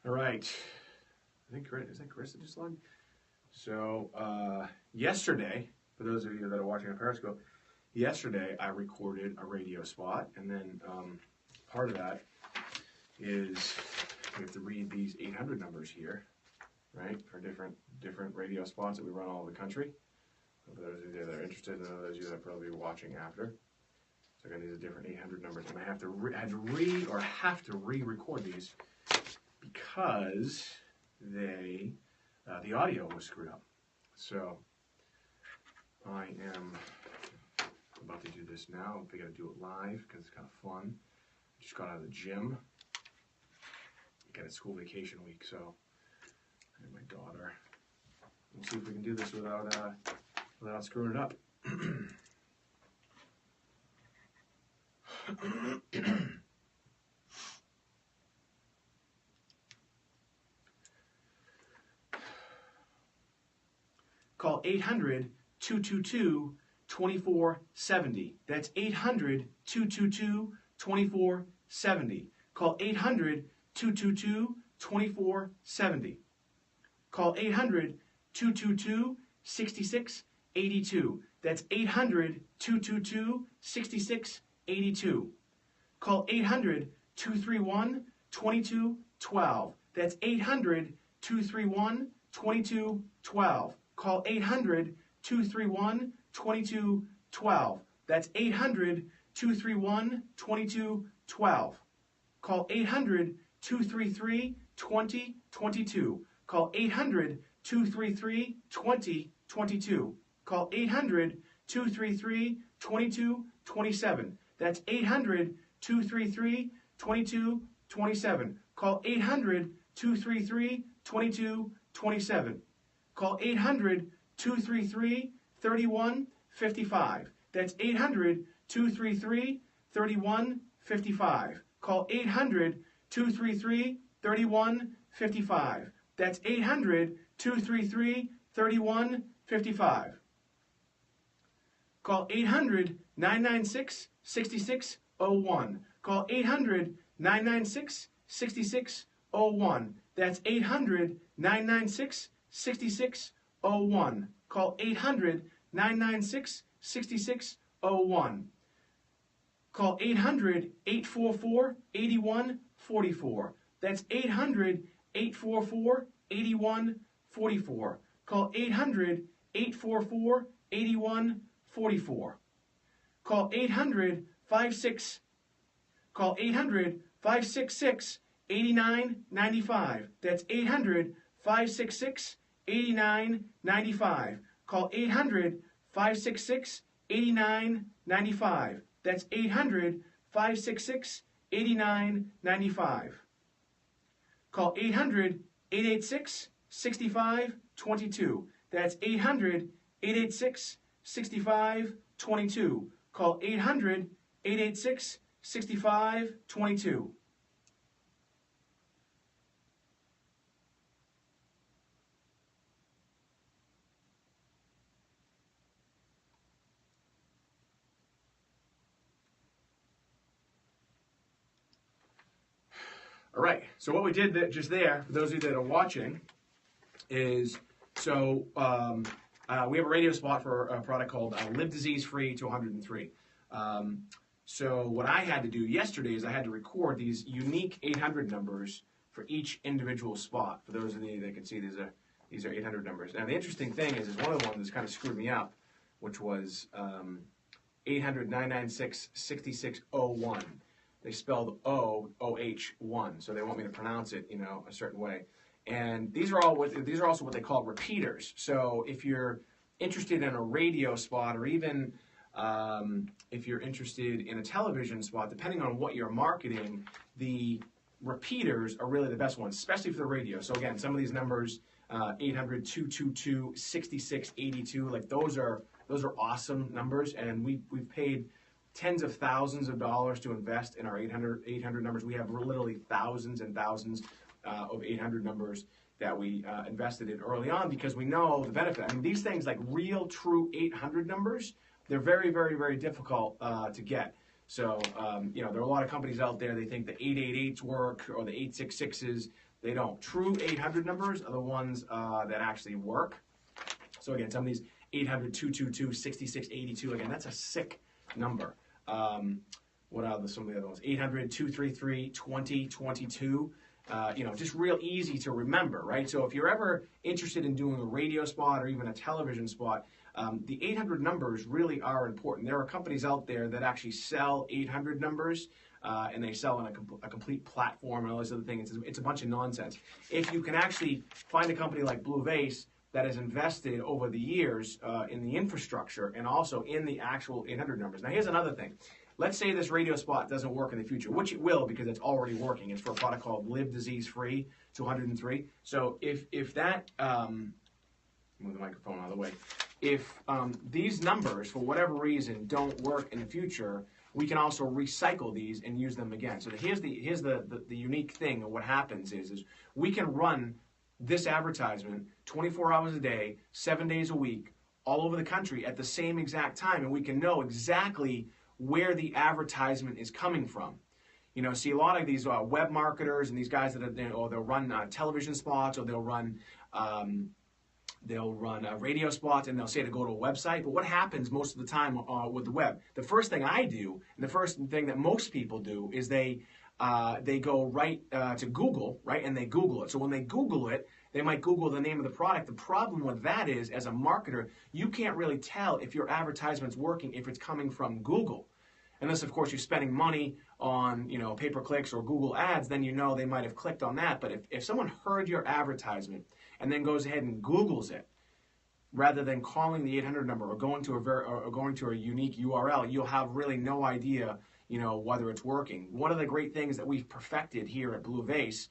All right. I think is that Chris that just logged? So yesterday, for those of you that are watching on Periscope, yesterday I recorded a radio spot, and then part of that is we have to read these 800 numbers here, right, for different radio spots that we run all over the country. So for those of you that are interested, and those of you that are probably watching after. So I got these different 800 numbers, and I have to re-record these because the audio was screwed up. So I am about to do this now. I got to do it live because it's kind of fun. I just got out of the gym. Again, it's school vacation week, so and my daughter. We'll see if we can do this without screwing it up. Call 800-222-2470. That's 800-222-2470. Call 800-222-2470. Call 800-222-6682. That's 800-222-6682. Call 800-231-2212. That's 800-231-2212. Call 800-231-2212. That's 800-231-2212. Call 800-233-2022. Call 800-233-2022. Call 800-233-2227. That's 800-233-2227. Call 800-233-2227. Call 800-233-3155. That's 800-233-3155. Call 800-233-3155. That's 800-233-3155. Call 800-996-6601. Call 800-996-6601. That's 800-996-6601. Call 800-996-6601. Call 800-844-8144. That's 800-844-8144. Call 800-844-8144. Call 800-566-8995. That's 800-566-8995. Call 800-566-8995. That's 800-566-8995. Call 800-886-6522. That's 800-886-6522. Call 800-886-6522. All right, so what we did just there, for those of you that are watching, is so we have a radio spot for a product called Live Disease Free to 103. So what I had to do yesterday is I had to record these unique 800 numbers for each individual spot. For those of you that can see, these are 800 numbers. Now the interesting thing is one of the ones that's kind of screwed me up, which was 800-996-6601. They spelled O-O-H-1, so they want me to pronounce it, a certain way. And these are also what they call repeaters. So if you're interested in a radio spot, or even if you're interested in a television spot, depending on what you're marketing, the repeaters are really the best ones, especially for the radio. So again, some of these numbers, 800-222-6682, like those are awesome numbers, and we've paid tens of thousands of dollars to invest in our 800 numbers. We have literally thousands and thousands of 800 numbers that we invested in early on because we know the benefit. I mean, these things, like real, true 800 numbers, they're very, very, very difficult to get. So, there are a lot of companies out there, they think the 888s work or the 866s. They don't. True 800 numbers are the ones that actually work. So again, some of these 800-222-6682, again, that's a sick number. What are some of the other ones? 800-233-2022. Just real easy to remember, right? So if you're ever interested in doing a radio spot or even a television spot, the 800 numbers really are important. There are companies out there that actually sell 800 numbers, and they sell on a complete platform and all these other things. It's a bunch of nonsense. If you can actually find a company like Blue Vase that has invested over the years in the infrastructure and also in the actual 800 numbers. Now, here's another thing. Let's say this radio spot doesn't work in the future, which it will because it's already working. It's for a product called Live Disease Free to 103. So if that, move the microphone out of the way. If these numbers, for whatever reason, don't work in the future, we can also recycle these and use them again. So here's the unique thing of what happens is we can run this advertisement 24 hours a day, 7 days a week, all over the country at the same exact time, and we can know exactly where the advertisement is coming from. See a lot of these web marketers and these guys that they'll run television spots, or they'll run radio spots, and they'll say to go to a website. But what happens most of the time with the web? The first thing I do, and the first thing that most people do, is they go right to Google, right, and they Google it. So when they Google it, they might Google the name of the product. The problem with that is, as a marketer, you can't really tell if your advertisement's working if it's coming from Google. Unless, of course, you're spending money on, pay-per-clicks or Google ads, then they might have clicked on that. But if someone heard your advertisement and then goes ahead and Googles it, rather than calling the 800 number or going to a unique URL, you'll have really no idea, whether it's working. One of the great things that we've perfected here at Blue Vase,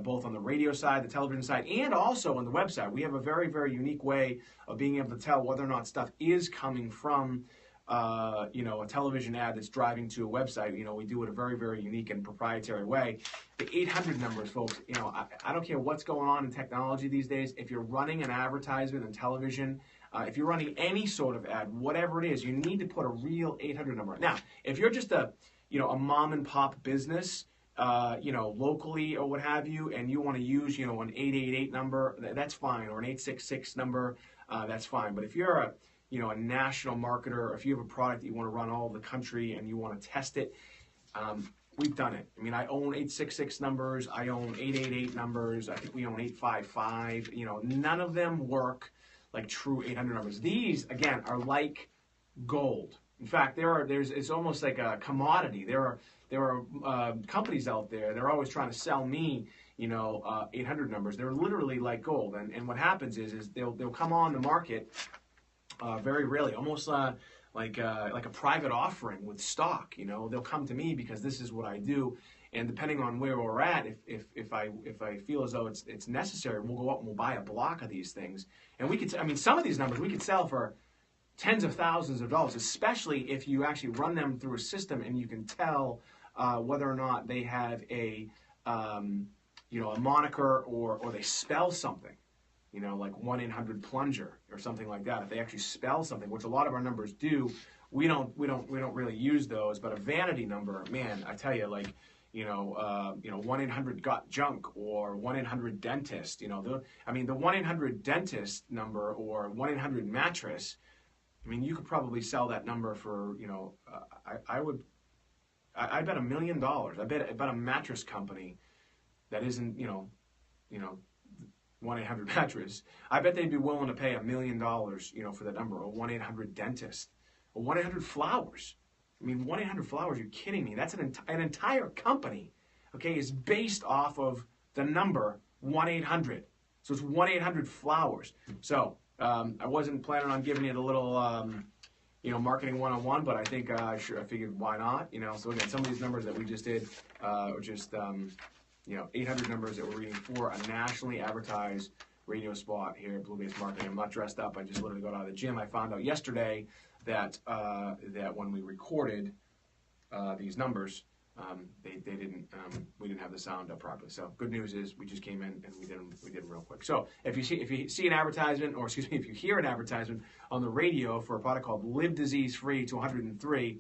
both on the radio side, the television side, and also on the website, we have a very, very unique way of being able to tell whether or not stuff is coming from a television ad that's driving to a website. We do it a very, very unique and proprietary way. The 800 numbers, folks, I don't care what's going on in technology these days. If you're running an advertisement on television, if you're running any sort of ad, whatever it is, you need to put a real 800 number. Now, if you're just a mom and pop business, locally or what have you, and you want to use, an 888 number, that's fine, or an 866 number, that's fine. But if you're a national marketer, or if you have a product that you want to run all over the country and you want to test it, we've done it. I own 866 numbers, I own 888 numbers, I think we own 855, none of them work like true 800 numbers. These, again, are like gold. In fact, it's almost like a commodity. There are companies out there, they're always trying to sell me, 800 numbers. They're literally like gold. And what happens is they'll come on the market very rarely, almost like a private offering with stock. They'll come to me because this is what I do, and depending on where we're at, if I feel as though it's necessary, we'll go up and we'll buy a block of these things, and we could. Some of these numbers we could sell for tens of thousands of dollars, especially if you actually run them through a system and you can tell whether or not they have a moniker or they spell something. Like 1-800-plunger or something like that. If they actually spell something, which a lot of our numbers do, we don't really use those. But a vanity number, man, I tell you, 1-800-got-junk or 1-800-dentist. The 1-800-dentist number or 1-800-mattress. You could probably sell that number for, I bet $1 million. I bet a mattress company that isn't, 1-800 mattress, I bet they'd be willing to pay $1 million, for that number. Or 1-800-dentist, or 1-800-flowers. 1-800-flowers. You're kidding me? That's an entire company. Okay, is based off of the number 1-800. So it's 1-800-flowers. So I wasn't planning on giving you the little, marketing 101, but I think I figured why not? So again, some of these numbers that we just did are just 800 numbers that we're reading for a nationally advertised radio spot here at Blue Vase Marketing. I'm not dressed up. I just literally got out of the gym. I found out yesterday that when we recorded these numbers, we didn't have the sound up properly. So good news is we just came in and we did them real quick. So if you see an advertisement, or excuse me, if you hear an advertisement on the radio for a product called Live Disease Free to 103.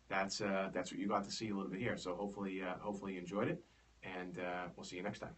That's what you got to see a little bit here. So hopefully you enjoyed it, and we'll see you next time.